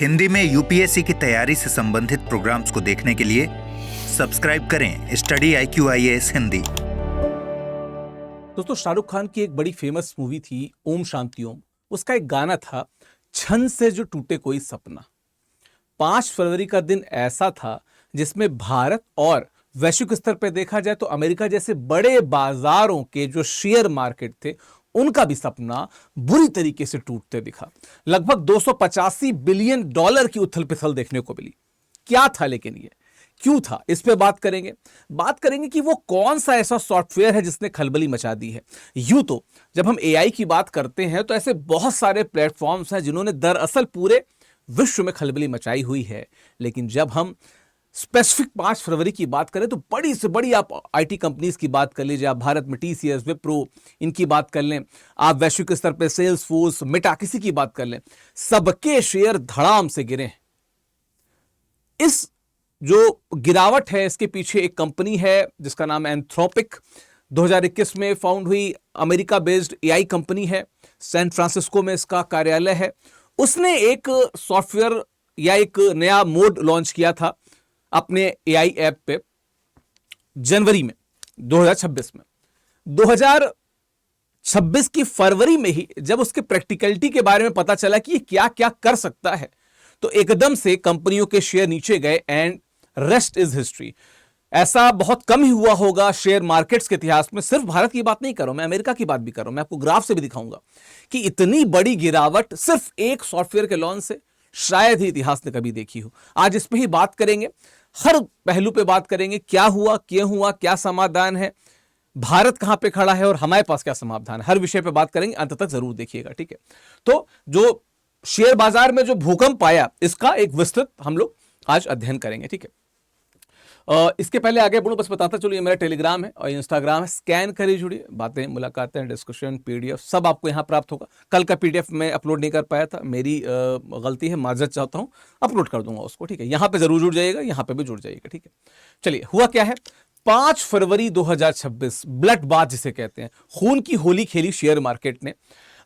हिंदी में यूपीएससी की तैयारी से संबंधित प्रोग्राम्स को देखने के लिए सब्सक्राइब करें स्टडी IQIAS हिंदी। दोस्तों, शाहरुख खान की एक बड़ी फेमस मूवी थी ओम शांति ओम। उसका एक गाना था, छन से जो टूटे कोई सपना। 5 फरवरी का दिन ऐसा था जिसमें भारत और वैश्विक स्तर पर देखा जाए तो अमेरिका जैसे बड़े बाजारों के जो शेयर मार्केट थे उनका भी सपना बुरी तरीके से टूटते दिखा। लगभग 285 बिलियन डॉलर की उथल पुथल देखने को मिली। क्या था लेकिन ये क्यों था, इस पे बात करेंगे कि वो कौन सा ऐसा सॉफ्टवेयर है जिसने खलबली मचा दी है। यूं तो जब हम AI की बात करते हैं तो ऐसे बहुत सारे प्लेटफॉर्म्स हैं जिन्होंने दरअसल पूरे विश्व में खलबली मचाई हुई है, लेकिन जब हम स्पेसिफिक 5 फरवरी की बात करें तो बड़ी से बड़ी आप IT कंपनीज की बात कर लीजिए, आप भारत में TCS, विप्रो, इनकी बात कर लें, आप वैश्विक स्तर पे सेल्सफोर्स, मेटा, किसी की बात कर लें, सबके शेयर धड़ाम से गिरे हैं। इस जो गिरावट है इसके पीछे एक कंपनी है जिसका नाम है एंथ्रोपिक। 2021 में फाउंड हुई अमेरिका बेस्ड AI कंपनी है, सैन फ्रांसिस्को में इसका कार्यालय है। उसने एक सॉफ्टवेयर या एक नया मोड लॉन्च किया था अपने AI ऐप पे जनवरी में 2026 में। 2026 की फरवरी में ही जब उसके प्रैक्टिकलिटी के बारे में पता चला कि ये क्या क्या कर सकता है तो एकदम से कंपनियों के शेयर नीचे गए एंड रेस्ट इज हिस्ट्री। ऐसा बहुत कम ही हुआ होगा शेयर मार्केट्स के इतिहास में। सिर्फ भारत की बात नहीं कर रहा हूं मैं, अमेरिका की बात भी कर रहा हूं। मैं आपको ग्राफ से भी दिखाऊंगा कि इतनी बड़ी गिरावट सिर्फ एक सॉफ्टवेयर के लॉन्च से शायद ही इतिहास ने कभी देखी हो। आज इस पे ही बात करेंगे, हर पहलू पे बात करेंगे, क्या हुआ, क्यों हुआ, क्या समाधान है, भारत कहां पे खड़ा है और हमारे पास क्या समाधान है। हर विषय पे बात करेंगे, अंत तक जरूर देखिएगा, ठीक है। तो जो शेयर बाजार में जो भूकंप आया इसका एक विस्तृत हम लोग आज अध्ययन करेंगे, ठीक है। इसके पहले आगे बढ़ूं बस बताता चलो, ये मेरा टेलीग्राम है और इंस्टाग्राम है, स्कैन करिए, जुड़िए, बातें, मुलाकातें, डिस्कशन, PDF सब आपको यहां प्राप्त होगा। कल का PDF मैं अपलोड नहीं कर पाया था, मेरी गलती है, माजरत चाहता हूं, अपलोड कर दूंगा उसको, ठीक है। यहां पे जरूर जुड़ जाइएगा, यहां पे भी जुड़ जाइएगा, ठीक है। चलिए, हुआ क्या है, 5 फरवरी 2026 ब्लड बाथ जिसे कहते हैं, खून की होली खेली शेयर मार्केट ने।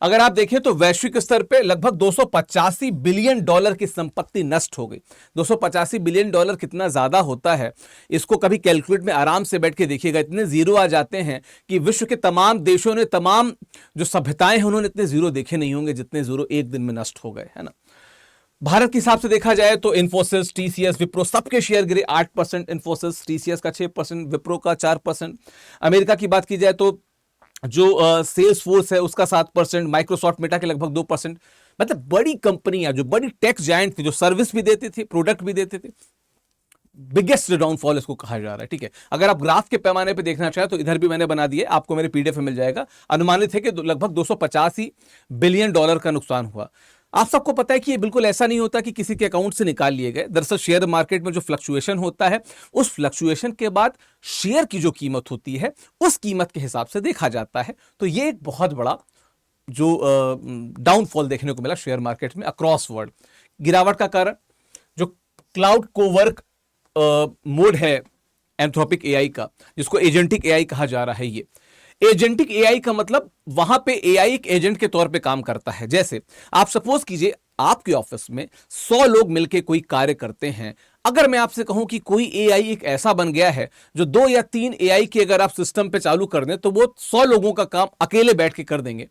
अगर आप देखें तो वैश्विक स्तर पे लगभग 285 बिलियन डॉलर की संपत्ति नष्ट हो गई। 285 बिलियन डॉलर कितना ज्यादा होता है, इसको कभी कैलकुलेट में आराम से बैठ के देखिएगा। इतने जीरो आ जाते हैं कि विश्व के तमाम देशों ने, तमाम जो सभ्यताएं हैं उन्होंने इतने जीरो देखे नहीं होंगे जितने जीरो एक दिन में नष्ट हो गए, है ना। भारत के हिसाब से देखा जाए तो इन्फोसिस, TCS, विप्रो सबके शेयर गिरे 8%, इन्फोसिस, TCS का 6%, विप्रो का 4%। अमेरिका की बात की जाए तो जो सेल्स फोर्स है उसका 7%, माइक्रोसॉफ्ट, मेटा के लगभग 2%। मतलब बड़ी कंपनियां जो बड़ी टेक जायंट थी, जो सर्विस भी देते थे, प्रोडक्ट भी देते थे, बिगेस्ट डाउनफॉल इसको कहा जा रहा है, ठीक है। अगर आप ग्राफ के पैमाने पे देखना चाहें तो इधर भी मैंने बना दिया, आपको मेरे PDF में मिल जाएगा। अनुमानित है कि लगभग 285 बिलियन डॉलर का नुकसान हुआ। आप सबको पता है कि ये बिल्कुल ऐसा नहीं होता कि किसी के अकाउंट से निकाल लिए गए। दरअसल शेयर मार्केट में जो फ्लक्चुएशन होता है उस फ्लक्चुएशन के बाद शेयर की जो कीमत होती है उस कीमत के हिसाब से देखा जाता है। तो ये एक बहुत बड़ा जो डाउनफॉल देखने को मिला शेयर मार्केट में अक्रॉस वर्ल्ड। गिरावट का कारण जो क्लाउड कोवर्क मोड है एंथ्रोपिक AI का, जिसको एजेंटिक AI कहा जा रहा है। ये एजेंटिक AI का मतलब वहां पे AI एक एजेंट के तौर पे काम करता है। जैसे आप सपोज कीजिए आपके ऑफिस में 100 लोग मिलकर कोई कार्य करते हैं। अगर मैं आपसे कहूं कि कोई AI एक ऐसा बन गया है जो 2 या 3 AI की अगर आप सिस्टम पे चालू कर दें तो वो 100 लोगों का काम अकेले बैठ के कर देंगे,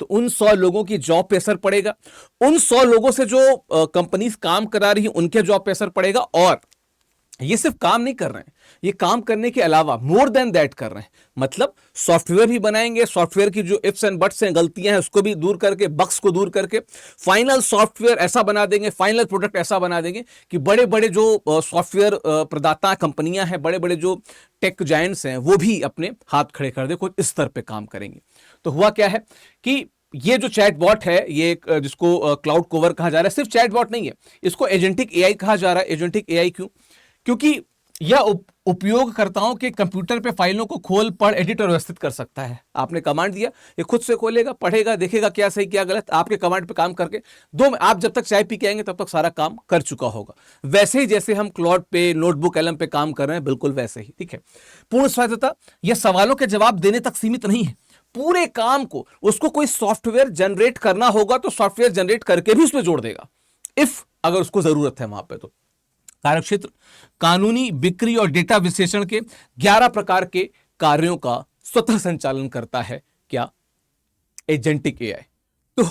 तो उन 100 लोगों की जॉब पे असर पड़ेगा। उन 100 लोगों से जो कंपनीज काम करा रही है उनके जॉब पे असर पड़ेगा। और ये सिर्फ काम नहीं कर रहे हैं, ये काम करने के अलावा मोर देन दैट कर रहे हैं। मतलब सॉफ्टवेयर भी बनाएंगे, सॉफ्टवेयर की जो इफ्स एंड बट्स हैं, गलतियां हैं, उसको भी दूर करके, बग्स को दूर करके फाइनल सॉफ्टवेयर ऐसा बना देंगे, फाइनल प्रोडक्ट ऐसा बना देंगे कि बड़े बड़े जो सॉफ्टवेयर प्रदाता कंपनियां हैं, बड़े बड़े जो टेक जायंट्स हैं, वो भी अपने हाथ खड़े कर दे, कुछ इस स्तर पे काम करेंगे। तो हुआ क्या है कि ये जो चैटबॉट है, ये जिसको क्लाउड कोवर कहा जा रहा है, सिर्फ चैटबॉट नहीं है, इसको एजेंटिक AI कहा जा रहा है। एजेंटिक AI क्यों? क्योंकि यह उपयोगकर्ताओं के कंप्यूटर पे फाइलों को खोल, पढ़, एडिट और व्यवस्थित कर सकता है। आपने कमांड दिया, ये खुद से खोलेगा, पढ़ेगा, देखेगा क्या सही क्या गलत, आपके कमांड पे काम करके आप जब तक चाय पी के आएंगे तब तक सारा काम कर चुका होगा। वैसे ही जैसे हम क्लाउड पे, नोटबुक, कलम पे काम कर रहे हैं, बिल्कुल वैसे ही, ठीक है। पूर्ण स्वायत्तता, यह सवालों के जवाब देने तक सीमित नहीं है। पूरे काम को उसको कोई सॉफ्टवेयर जनरेट करना होगा तो सॉफ्टवेयर जनरेट करके भी उसमें जोड़ देगा। इफ अगर उसको जरूरत है वहां पे। तो कार्यक्षेत्र कानूनी, बिक्री और डेटा विश्लेषण के 11 प्रकार के कार्यों का स्वतः संचालन करता है क्या? Agentic AI. तो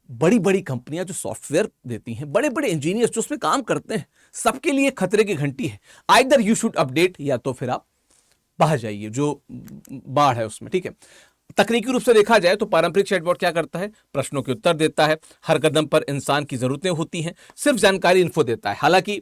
बड़ी बड़ी कंपनियां जो सॉफ्टवेयर देती हैं, बड़े बड़े इंजीनियर्स जो उसमें काम करते हैं, सबके लिए खतरे की घंटी है। आइदर यू शुड अपडेट, या तो फिर आप बहा जाइए जो बाढ़ है उसमें, ठीक है। तकनीकी रूप से देखा जाए तो पारंपरिक चैटबॉट क्या करता है? प्रश्नों के उत्तर देता है, हर कदम पर इंसान की जरूरतें होती हैं, सिर्फ जानकारी इन्फो देता है। हालांकि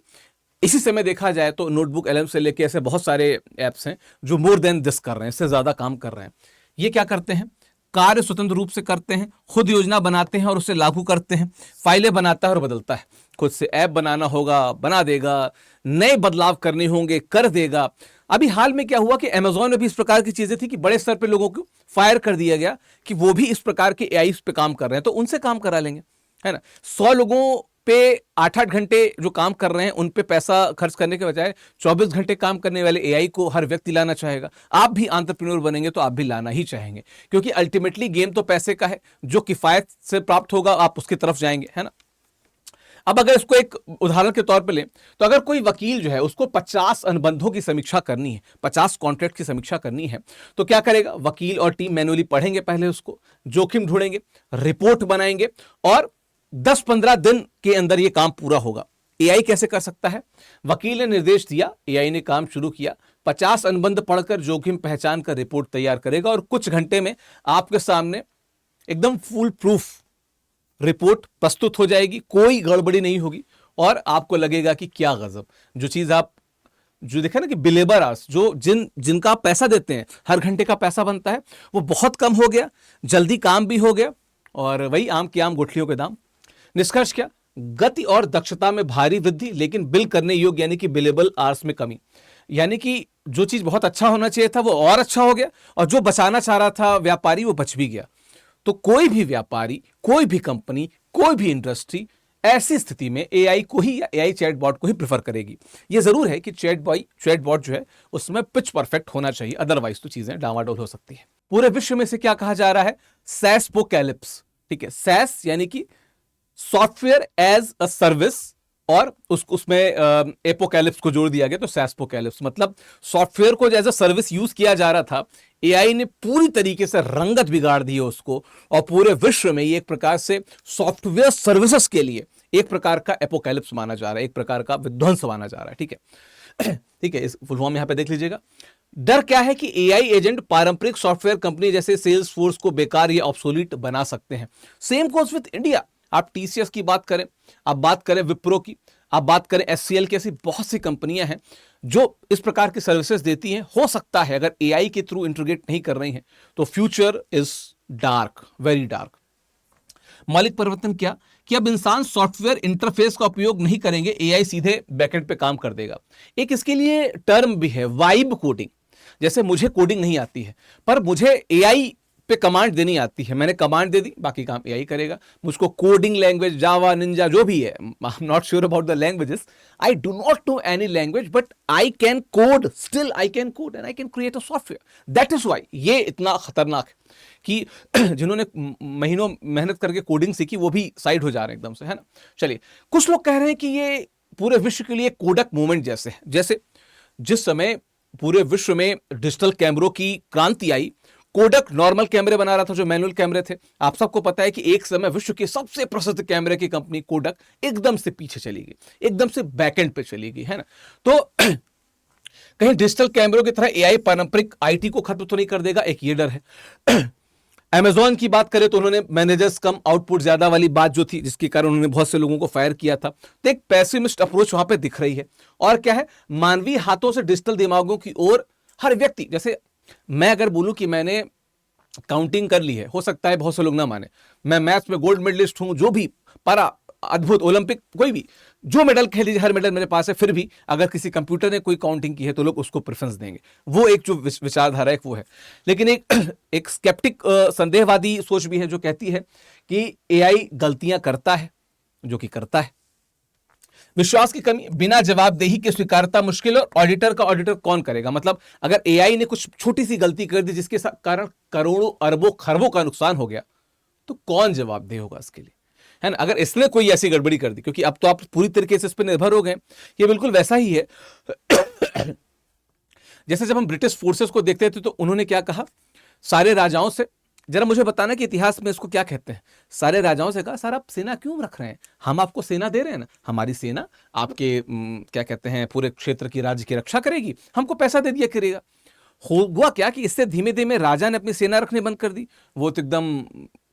इसी समय देखा जाए तो नोटबुक एलएम से लेके ऐसे बहुत सारे ऐप्स हैं जो मोर देन दिस कर रहे हैं, इससे ज्यादा काम कर रहे हैं। ये क्या करते हैं? कार्य स्वतंत्र रूप से करते हैं, खुद योजना बनाते हैं और उसे लागू करते हैं, फाइलें बनाता है और बदलता है। खुद से ऐप बनाना होगा, बना देगा, नए बदलाव करने होंगे, कर देगा। अभी हाल में क्या हुआ कि अमेजॉन में भी इस प्रकार की चीजें थी कि बड़े स्तर पे लोगों को फायर कर दिया गया कि वो भी इस प्रकार के एआई पे काम कर रहे हैं, तो उनसे काम करा लेंगे, है ना। 100 लोगों पे 8-8 घंटे जो काम कर रहे हैं उन पे पैसा खर्च करने के बजाय 24 घंटे काम करने वाले एआई को हर व्यक्ति लाना चाहेगा। आप भी एंटरप्रेन्योर बनेंगे तो आप भी लाना ही चाहेंगे, क्योंकि अल्टीमेटली गेम तो पैसे का है, जो किफायत से प्राप्त होगा आप उसकी तरफ जाएंगे, है ना। अब अगर इसको एक उदाहरण के तौर पे लें तो अगर कोई वकील जो है उसको 50 अनुबंधों की समीक्षा करनी है, 50 कॉन्ट्रैक्ट की समीक्षा करनी है, तो क्या करेगा? वकील और टीम मैनुअली पढ़ेंगे, पहले उसको जोखिम ढूंढेंगे, रिपोर्ट बनाएंगे और 10-15 दिन के अंदर यह काम पूरा होगा। एआई कैसे कर सकता है? वकील ने निर्देश दिया, एआई ने काम शुरू किया, 50 अनुबंध पढ़कर जोखिम पहचान कर रिपोर्ट तैयार करेगा और कुछ घंटे में आपके सामने एकदम फुल प्रूफ रिपोर्ट प्रस्तुत हो जाएगी, कोई गड़बड़ी नहीं होगी और आपको लगेगा कि क्या गजब। जो चीज आप जो देखा ना कि बिलेबर आवर्स, जो जिनका आप पैसा देते हैं, हर घंटे का पैसा बनता है, वो बहुत कम हो गया, जल्दी काम भी हो गया और वही आम की आम गुठलियों के दाम। निष्कर्ष क्या? गति और दक्षता में भारी वृद्धि, लेकिन बिल करने योग्य यानी कि बिलेबल आवर्स में कमी। यानी कि जो चीज बहुत अच्छा होना चाहिए था वो और अच्छा हो गया और जो बचाना चाह रहा था व्यापारी वो बच भी गया। तो कोई भी व्यापारी, कोई भी कंपनी, कोई भी इंडस्ट्री ऐसी स्थिति में एआई को ही या एआई चैटबॉट को ही प्रेफर करेगी। ये जरूर है कि चैटबॉट जो है उसमें पिच परफेक्ट होना चाहिए, अदरवाइज तो चीजें डामाडोल हो सकती है। पूरे विश्व में से क्या कहा जा रहा है? सैसपोकैलिप्स, ठीक है। सैस यानी कि सॉफ्टवेयर एज अ सर्विस और उसमें एपोकैलिप्स को जोड़ दिया गया, तो सैसपोकैलिप्स मतलब सॉफ्टवेयर को एज अ सर्विस यूज किया जा रहा था, एआई ने पूरी तरीके से रंगत बिगाड़ दी है उसको और पूरे विश्व में ये एक प्रकार से सॉफ्टवेयर सर्विसेज के लिए एक प्रकार का एपोकैलिप्स माना जा रहा है, एक प्रकार का विध्वंस माना जा रहा है, ठीक है। ठीक है, इस फुल फॉर्म यहां पे देख लीजिएगा। डर क्या है कि एआई एजेंट पारंपरिक सॉफ्टवेयर कंपनी जैसे सेल्स फोर्स को बेकार या ऑब्सोलीट बना सकते हैं। Same goes with India. आप टीसीएस की बात करें, आप बात करें विप्रो की, आप बात करें एचसीएल की, ऐसी बहुत सी कंपनियां हैं जो इस प्रकार की सर्विसेज देती हैं। हो सकता है अगर एआई के थ्रू इंटीग्रेट नहीं कर रही हैं तो future is dark, very dark. मौलिक परिवर्तन क्या? कि अब इंसान सॉफ्टवेयर इंटरफेस का उपयोग नहीं करेंगे, एआई सीधे बैकएंड पे काम कर देगा। एक इसके लिए टर्म भी है, वाइब कोडिंग। जैसे मुझे कोडिंग नहीं आती है पर मुझे एआई पे कमांड देनी आती है, मैंने कमांड दे दी, बाकी काम एआई करेगा। मुझको कोडिंग लैंग्वेज, जावा, निंजा जो भी है, I am not sure about the languages, I do not know any language but I can code, still I can code and I can create a software. That is why ये इतना खतरनाक है कि जिन्होंने महीनों मेहनत करके कोडिंग सीखी वो भी साइड हो जा रहे हैं एकदम से, है ना। चलिए, कुछ लोग कह रहे हैं कि ये पूरे विश्व के लिए कोडक मूवमेंट जैसे है। जैसे जिस समय पूरे विश्व में डिजिटल कैमरों की क्रांति आई, कोडक नॉर्मल कैमरे बना रहा था जो मैनुअल कैमरे थे। आप सबको पता है कि एक समय विश्व की सबसे प्रसिद्ध कैमरे की कंपनी कोडक एकदम से पीछे चली गई, एकदम से बैकएंड पे चली गई, है ना। तो कहीं डिजिटल कैमरों की तरह एआई पारंपरिक आईटी को खत्म तो नहीं कर देगा, एक ये डर है। अमेजॉन की बात करें तो उन्होंने मैनेजर्स कम आउटपुट ज्यादा वाली बात जो थी, जिसके कारण उन्होंने बहुत से लोगों को फायर किया था। तो एक पैसिमिस्ट अप्रोच वहां पे दिख रही है। और क्या है, मानवीय हाथों से डिजिटल दिमागों की ओर हर व्यक्ति, जैसे मैं अगर बोलूं कि मैंने काउंटिंग कर ली है, हो सकता है बहुत से लोग ना माने, मैं मैथ्स में गोल्ड मेडलिस्ट हूं, जो भी पारा अद्भुत ओलंपिक कोई भी जो मेडल कह लीजिए, हर मेडल मेरे पास है, फिर भी अगर किसी कंप्यूटर ने कोई काउंटिंग की है तो लोग उसको प्रेफरेंस देंगे। वो एक जो विचारधारा है वो है। लेकिन एक स्केप्टिक संदेहवादी सोच भी है जो कहती है कि एआई गलतियां करता है, जो कि करता है। विश्वास की कमी, बिना जवाबदेही के स्वीकारता मुश्किल और ऑडिटर का ऑडिटर कौन करेगा। मतलब अगर एआई ने कुछ छोटी सी गलती कर दी जिसके कारण करोड़ों अरबों खरबों का नुकसान हो गया तो कौन जवाबदेह होगा इसके लिए, है ना, अगर इसने कोई ऐसी गड़बड़ी कर दी, क्योंकि अब तो आप पूरी तरीके से इस पर निर्भर हो गए, ये बिल्कुल वैसा ही है जैसे जब हम ब्रिटिश फोर्सेस को देखते थे तो उन्होंने क्या कहा, सारे राजाओं से, जरा मुझे बताना कि इतिहास में इसको क्या कहते हैं, सारे राजाओं से कहा, सर आप सेना क्यों रख रहे हैं, हम आपको सेना दे रहे हैं ना, हमारी सेना आपके क्या कहते हैं पूरे क्षेत्र की, राज्य की रक्षा करेगी, हमको पैसा दे दिया करेगा। हुआ क्या कि इससे धीमे धीमे राजा ने अपनी सेना रखनी बंद कर दी, वो तो एकदम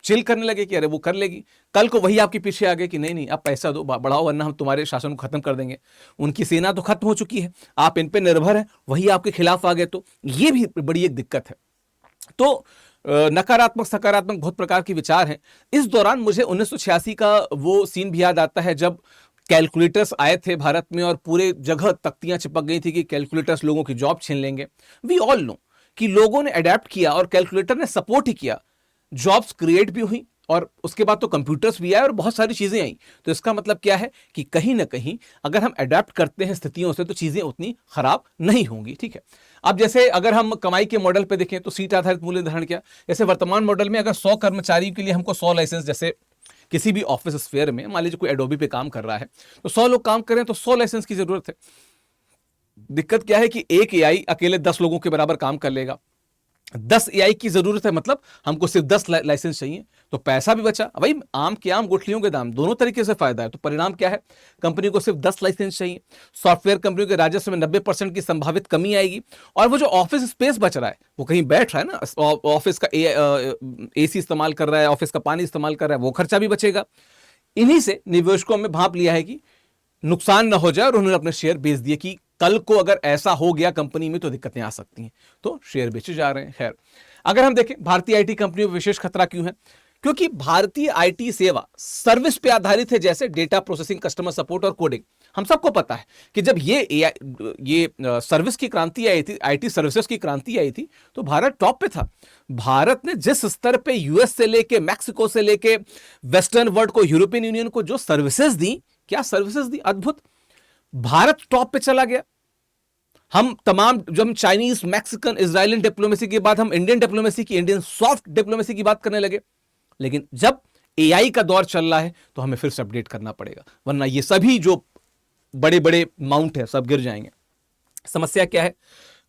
चिल करने लगे कि अरे वो कर लेगी, कल को वही आपके पीछे आ गए कि नहीं नहीं आप पैसा दो, बढ़ाओ, वरना हम तुम्हारे शासन को खत्म कर देंगे। उनकी सेना तो खत्म हो चुकी है, आप इन पे निर्भर हैं, वही आपके खिलाफ आ गए, तो ये भी बड़ी एक दिक्कत है। तो नकारात्मक सकारात्मक बहुत प्रकार के विचार हैं। इस दौरान मुझे 1986 का वो सीन भी याद आता है जब कैलकुलेटर्स आए थे भारत में और पूरे जगह तख्तियां चिपक गई थी कि कैलकुलेटर्स लोगों की जॉब छीन लेंगे। वी ऑल नो कि लोगों ने अडेप्ट किया और कैलकुलेटर ने सपोर्ट ही किया, जॉब्स क्रिएट भी हुई और उसके बाद तो कंप्यूटर्स भी आए और बहुत सारी चीजें आई। तो इसका मतलब क्या है कि कहीं ना कहीं अगर हम अडेप्ट करते हैं स्थितियों से तो चीजें उतनी खराब नहीं होंगी। ठीक है, अब जैसे अगर हम कमाई के मॉडल पे देखें तो सीट आधारित मूल्य निर्धारण क्या, जैसे वर्तमान मॉडल में अगर 100 कर्मचारियों के लिए हमको 100 लाइसेंस, जैसे किसी भी ऑफिस स्फीयर में मान लीजिए कोई एडोबी पे काम कर रहा है तो 100 लोग काम करें तो 100 लाइसेंस की जरूरत है। दिक्कत क्या है कि एक एआई अकेले 10 लोगों के बराबर काम कर लेगा, 10 एआई की जरूरत है, मतलब हमको सिर्फ 10 लाइसेंस चाहिए, तो पैसा भी बचा। भाई आम के आम गुठलियों के दाम, दोनों तरीके से फायदा है। तो परिणाम क्या है, कंपनी को सिर्फ 10 लाइसेंस चाहिए, सॉफ्टवेयर कंपनियों के राजस्व में 90% की संभावित कमी आएगी, और वो जो ऑफिस स्पेस बच रहा है, वो कहीं बैठ रहा है ना, ऑफिस का एसी इस्तेमाल कर रहा है, ऑफिस का पानी इस्तेमाल कर रहा है, वो खर्चा भी बचेगा। इन्हीं से निवेशकों में भाप लिया है कि नुकसान ना हो जाए और उन्होंने अपने शेयर बेच दिए कि कल को अगर ऐसा हो गया कंपनी में तो दिक्कतें आ सकती हैं, तो शेयर बेचे जा रहे हैं। खैर, अगर हम देखें भारतीय आईटी कंपनियों में विशेष खतरा क्यों है, क्योंकि भारतीय आईटी सेवा सर्विस पे आधारित है, जैसे डेटा प्रोसेसिंग, कस्टमर सपोर्ट और कोडिंग। हम सबको पता है कि जब ये सर्विस की क्रांति आई थी, आईटी सर्विसेज की क्रांति आई थी, तो भारत टॉप पे था। भारत ने जिस स्तर पे यूएस से लेके, मैक्सिको से लेके वेस्टर्न वर्ल्ड को, यूरोपियन यूनियन को जो सर्विसेज दी, क्या सर्विसेज दी, अद्भुत। भारत टॉप पे चला गया। हम तमाम, जब हम चाइनीज, मैक्सिकन, इजरायलियन डिप्लोमेसी के बाद हम इंडियन डिप्लोमेसी की, इंडियन सॉफ्ट डिप्लोमेसी की बात करने लगे। लेकिन जब एआई का दौर चल रहा है तो हमें फिर से अपडेट करना पड़ेगा, वरना ये सभी जो बड़े बड़े माउंट है सब गिर जाएंगे। समस्या क्या है,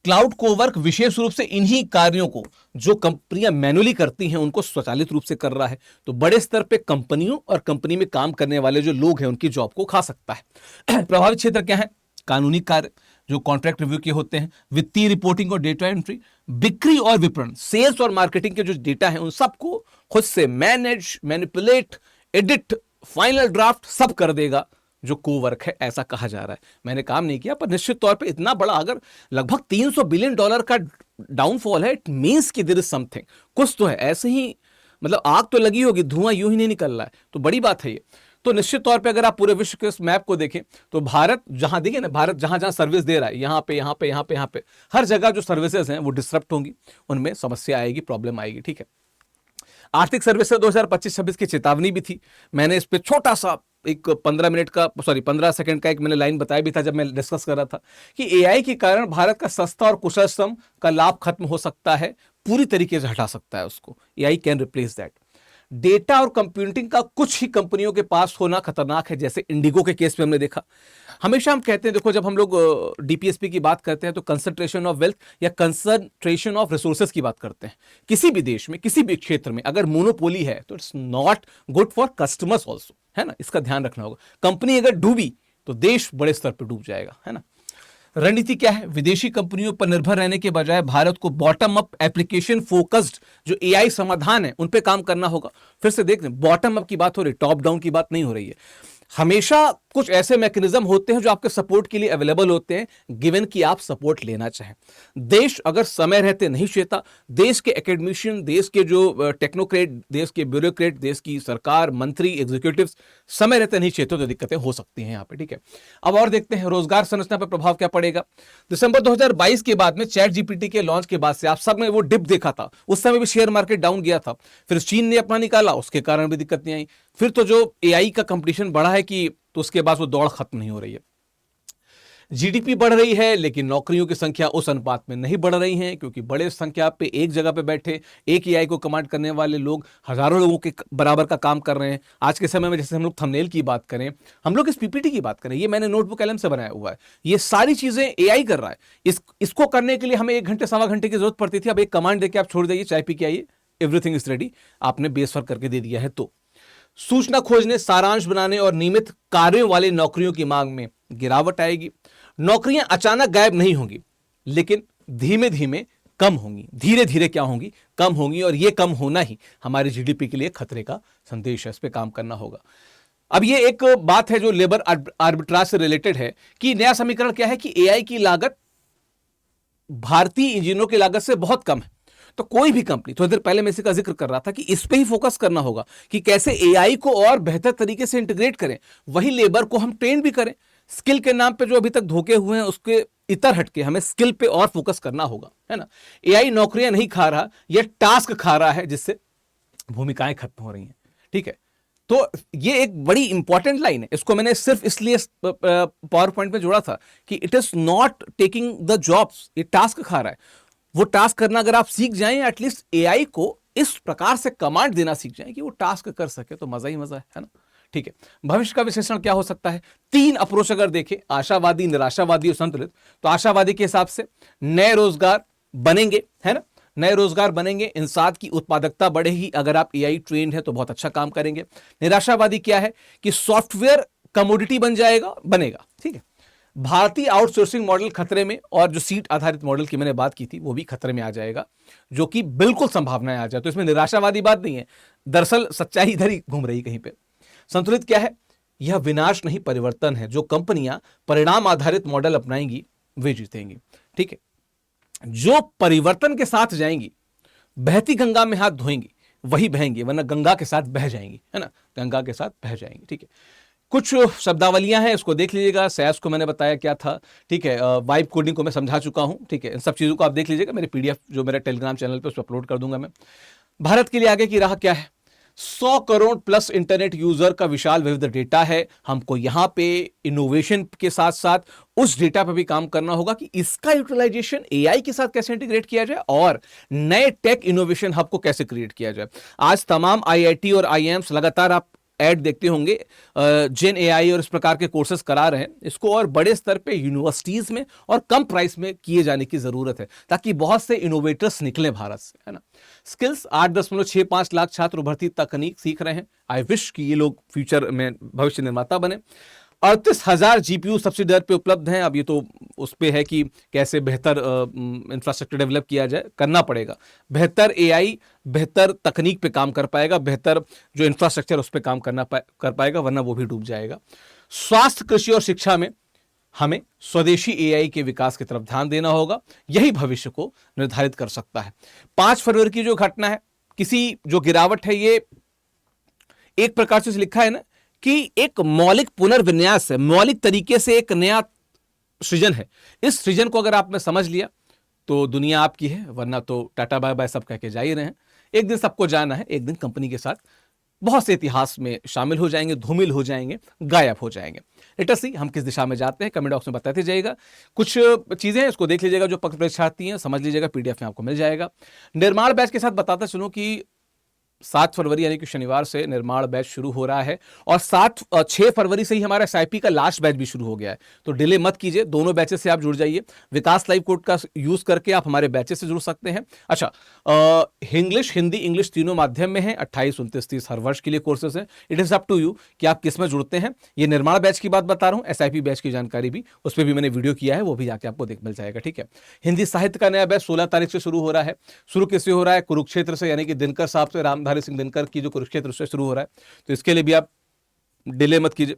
क्लाउड कोवर्क विशेष रूप से इन्हीं कार्यों को जो कंपनियां मैनुअली करती हैं उनको स्वचालित रूप से कर रहा है, तो बड़े स्तर पे कंपनियों और कंपनी में काम करने वाले जो लोग हैं उनकी जॉब को खा सकता है। प्रभावित क्षेत्र क्या है, कानूनी कार्य जो कॉन्ट्रैक्ट रिव्यू के होते हैं, वित्तीय रिपोर्टिंग और डेटा एंट्री, बिक्री और विपणन, सेल्स और मार्केटिंग के जो डेटा है उन सबको खुद से manage, manipulate, edit, final draft सब कर देगा जो कोवर्क है, ऐसा कहा जा रहा है। मैंने काम नहीं किया, पर निश्चित तौर पे इतना बड़ा, अगर लगभग $300 बिलियन का डाउनफॉल है, इट मींस कि देयर इज समथिंग, कुछ तो है। ऐसे ही मतलब आग तो लगी होगी, धुआं यूं ही नहीं निकल रहा है, तो बड़ी बात है ये। तो निश्चित तौर पे अगर आप पूरे विश्व के इस मैप को देखें तो भारत जहां, देखिए ना, भारत जहां जहां सर्विस दे रहा है, यहां पे यहां पे यहां पे यहां पे हर जगह जो सर्विसेज हैं वो डिसरप्ट होंगी, उनमें समस्या आएगी, प्रॉब्लम आएगी। ठीक है, आर्थिक सर्विसेज 2025-26 की चेतावनी भी थी। मैंने इस पे छोटा सा एक 15 सेकंड का एक मैंने लाइन बताया भी था जब मैं डिस्कस कर रहा था कि एआई के कारण भारत का सस्ता और कुशल श्रम का लाभ खत्म हो सकता है, पूरी तरीके से हटा सकता है उसको, AI can replace that. Data और कंप्यूटिंग का कुछ ही कंपनियों के पास होना खतरनाक है, जैसे इंडिगो के केस में हमने देखा। हमेशा हम कहते हैं, देखो जब हम लोग डीपीएसपी की बात करते हैं तो कंसंट्रेशन ऑफ वेल्थ या कंसंट्रेशन ऑफ रिसोर्सेज की बात करते हैं। किसी भी देश में, किसी भी क्षेत्र में अगर मोनोपोली है तो it's not good for customers also, है ना, इसका ध्यान रखना होगा। कंपनी अगर डूबी तो देश बड़े स्तर पर डूब जाएगा, है ना। रणनीति क्या है, विदेशी कंपनियों पर निर्भर रहने के बजाय भारत को बॉटम अप एप्लीकेशन फोकस्ड जो एआई समाधान है उन पे काम करना होगा। फिर से देख लें, बॉटम अप की बात हो रही, टॉप डाउन की बात नहीं हो रही है। हमेशा कुछ ऐसे मैकेनिज्म होते हैं जो आपके सपोर्ट के लिए अवेलेबल होते हैं, गिवन कि आप सपोर्ट लेना चाहें। देश अगर समय रहते नहीं चेता, देश के एकेडमिशियन, देश के जो टेक्नोक्रेट, देश के ब्यूरोक्रेट, देश की सरकार, मंत्री, एग्जीक्यूटिव्स समय रहते नहीं चेते तो दिक्कतें हो सकती हैं यहाँ पे। ठीक है, अब और देखते हैं रोजगार संरचना पर प्रभाव क्या पड़ेगा। दिसंबर 2022 के बाद में चैट जीपीटी के लॉन्च के बाद से आप सब ने वो डिप देखा था, उस समय भी शेयर मार्केट डाउन गया था। फिर चीन ने अपना निकाला, उसके कारण भी दिक्कत नहीं आई। फिर तो जो एआई का कंपटीशन बढ़ा है कि तो उसके बाद वो दौड़ खत्म नहीं हो रही है। जीडीपी बढ़ रही है लेकिन नौकरियों की संख्या उस अनुपात में नहीं बढ़ रही है, क्योंकि बड़े संख्या पे एक जगह पे बैठे एक एआई को कमांड करने वाले लोग हजारों लोगों के बराबर का काम कर रहे हैं। आज के समय में जैसे हम लोग थंबनेल की बात करें, हम लोग इस पीपीटी की बात करें, ये मैंने नोटबुक कलम से बनाया हुआ है, ये सारी चीजें एआई कर रहा है। इसको करने के लिए हमें 1 घंटे सवा घंटे की जरूरत पड़ती थी, अब एक कमांड देके आप छोड़ दीजिए, चाय पी के आइए, एवरीथिंग इज रेडी, आपने बेस वर्क करके दे दिया है। तो सूचना खोजने, सारांश बनाने और नियमित कार्यों वाली नौकरियों की मांग में गिरावट आएगी। नौकरियां अचानक गायब नहीं होंगी, लेकिन धीमे धीमे कम होंगी, धीरे धीरे क्या होंगी, कम होंगी, और यह कम होना ही हमारे जीडीपी के लिए खतरे का संदेश है। इस पे काम करना होगा। अब ये एक बात है जो लेबर आर्बिट्राज से रिलेटेड है कि नया समीकरण क्या है कि एआई की लागत भारतीय इंजीनियरों की लागत से बहुत कम है। तो कोई भी कंपनी, थोड़ी देर पहले मैं इसी का जिक्र कर रहा था कि इस पे ही फोकस करना होगा कि कैसे एआई को और बेहतर तरीके से इंटीग्रेट करें, वही लेबर को हम ट्रेन भी करें। स्किल के नाम पे जो अभी तक धोखे हुए हैं उसके इतर हटके हमें स्किल पे और फोकस करना होगा, है ना। एआई नौकरियां नहीं खा रहा, यह टास्क खा रहा है, जिससे भूमिकाएं खत्म हो रही हैं। ठीक है, तो ये एक बड़ी इंपॉर्टेंट लाइन है। इसको मैंने सिर्फ इसलिए पावर पॉइंट में जोड़ा था कि it is not taking the jobs, ये टास्क खा रहा है। वो टास्क करना अगर आप सीख जाएं, एटलीस्ट एआई को इस प्रकार से कमांड देना सीख जाएं कि वो टास्क कर सके, तो मजा ही मजा है ना। ठीक है, भविष्य का विश्लेषण क्या हो सकता है? 3 अप्रोच अगर देखें, आशावादी, निराशावादी और संतुलित, तो आशावादी के हिसाब से नए रोजगार बनेंगे, है ना, नए रोजगार बनेंगे, इंसान की उत्पादकता बढ़ेगी, अगर आप एआई ट्रेंड है तो बहुत अच्छा काम करेंगे। निराशावादी क्या है कि सॉफ्टवेयर कमोडिटी बन जाएगा, बनेगा। ठीक है, भारतीय आउटसोर्सिंग मॉडल खतरे में, और जो सीट आधारित मॉडल की मैंने बात की थी वो भी खतरे में आ जाएगा, जो कि बिल्कुल संभावनाएं आ जाए। तो इसमें निराशावादी बात नहीं है, दरअसल सच्चाई इधर ही घूम रही कहीं पे। संतुलित क्या है? यह विनाश नहीं परिवर्तन है। जो कंपनियां परिणाम आधारित मॉडल अपनाएंगी वे जीतेंगी। ठीक है, जो परिवर्तन के साथ जाएंगी, बहती गंगा में हाथ धोएंगी, वही बहेंगी, वरना गंगा के साथ बह जाएंगी, है ना, गंगा के साथ बह जाएंगी। ठीक है, कुछ शब्दावलियां हैं, उसको देख लीजिएगा। सैस को मैंने बताया क्या था, ठीक है, वाइब कोडिंग को मैं समझा चुका हूं। ठीक है, इन सब चीजों को आप देख लीजिएगा, मेरे पीडीएफ जो मेरे टेलीग्राम चैनल पे उस पर अपलोड कर दूंगा मैं। भारत के लिए आगे की राह क्या है? 100 करोड़ प्लस इंटरनेट यूजर का विशाल विविध डेटा है। हमको यहां पे इनोवेशन के साथ साथ उस डेटा पर भी काम करना होगा कि इसका यूटिलाइजेशन एआई के साथ कैसे इंटीग्रेट किया जाए और नए टेक इनोवेशन हब को कैसे क्रिएट किया जाए। आज तमाम आईआईटी और आईआईएम्स लगातार आप ऐड देखते होंगे, जेन एआई और इस प्रकार के कोर्सेज करा रहे हैं। इसको और बड़े स्तर पे यूनिवर्सिटीज में और कम प्राइस में किए जाने की जरूरत है, ताकि बहुत से इनोवेटर्स निकले भारत से, है ना। स्किल्स 8.65 लाख छात्र उभरती तकनीक सीख रहे हैं। आई विश कि ये लोग फ्यूचर में भविष्य निर्माता बने। 38,000 जीपीयू सब्सिडी दर पे उपलब्ध हैं। अब ये तो उस पे है कि कैसे बेहतर इंफ्रास्ट्रक्चर डेवलप किया जाए, करना पड़ेगा। बेहतर एआई बेहतर तकनीक पे काम कर पाएगा, बेहतर जो इंफ्रास्ट्रक्चर उस पे काम कर पाएगा, वरना वो भी डूब जाएगा। स्वास्थ्य, कृषि और शिक्षा में हमें स्वदेशी एआई के विकास की तरफ ध्यान देना होगा, यही भविष्य को निर्धारित कर सकता है। 5 फरवरी की जो घटना है, किसी जो गिरावट है, ये एक प्रकार से लिखा है ना कि एक मौलिक पुनर्विन्यास है, मौलिक तरीके से एक नया सृजन है। इस सृजन को अगर आपने समझ लिया तो दुनिया आपकी है, वरना तो टाटा बाय बाय सब कह के जा ही रहे हैं। एक दिन सबको जाना है, एक दिन कंपनी के साथ बहुत से इतिहास में शामिल हो जाएंगे, धूमिल हो जाएंगे, गायब हो जाएंगे। लेट अस सी हम किस दिशा में जाते हैं, कमेंट बॉक्स में बताते जाइएगा। कुछ चीजें हैं, इसको देख लीजिएगा, जो पक्ष परीक्षार्थी हैं समझ लीजिएगा, पीडीएफ में आपको मिल जाएगा। निर्माण बैच के साथ बताता चलूं कि 7 फरवरी यानी कि शनिवार से निर्माण बैच शुरू हो रहा है, और 6 फरवरी से ही हमारा एसआईपी का लास्ट बैच भी शुरू हो गया है। तो डिले मत कीजिए, दोनों बैचेस से आप जुड़ जाइए। विकास लाइव कोड का यूज करके आप हमारे बैचेस से जुड़ सकते हैं। अच्छा, इंग्लिश, हिंदी, इंग्लिश तीनों माध्यम में है। 28, 29, 30 हर वर्ष के लिए कोर्सेज हैं। It is up to you कि आप किस में जुड़ते हैं। ये निर्माण बैच की बात बता रहा हूँ, एसआईपी बैच की जानकारी भी उस पर भी मैंने वीडियो किया है, वो भी जाके आपको मिल जाएगा। ठीक है, हिंदी साहित्य का नया बैच 16 तारीख से शुरू हो रहा है। शुरू किससे हो रहा है? कुरुक्षेत्र से, यानी कि दिनकर साहब से, रामधारी सिंह दिनकर की जो कुरुक्षेत्र से शुरू हो रहा है। तो इसके लिए भी आप डिले मत कीजिए।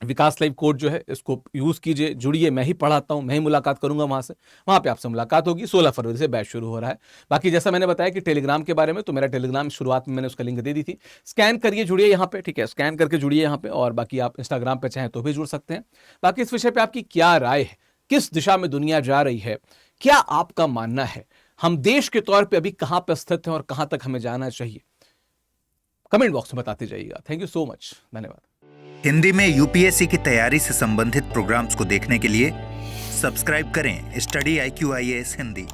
विकास लाइव कोड जो है इसको यूज कीजिए, जुड़िए। मैं ही पढ़ाता हूं, मैं ही मुलाकात करूंगा वहां से, वहां पे आपसे मुलाकात होगी। 16 फरवरी से बैच शुरू हो रहा है। बाकी जैसा मैंने बताया कि टेलीग्राम के बारे में, तो मेरा टेलीग्राम शुरुआत में मैंने उसका लिंक दे दी थी, स्कैन करिए, जुड़िए यहाँ पे। ठीक है, स्कैन करके जुड़िए यहाँ पे। और बाकी आप इंस्टाग्राम पे चाहें तो भी जुड़ सकते हैं। बाकी इस विषय पे आपकी क्या राय है, किस दिशा में दुनिया जा रही है, क्या आपका मानना है, हम देश के तौर पर अभी कहां पर स्थित हैं और कहां तक हमें जाना चाहिए, कमेंट बॉक्स में बताते जाइएगा। थैंक यू सो मच, धन्यवाद। हिंदी में यूपीएससी की तैयारी से संबंधित प्रोग्राम्स को देखने के लिए सब्सक्राइब करें स्टडी IQ IAS हिंदी।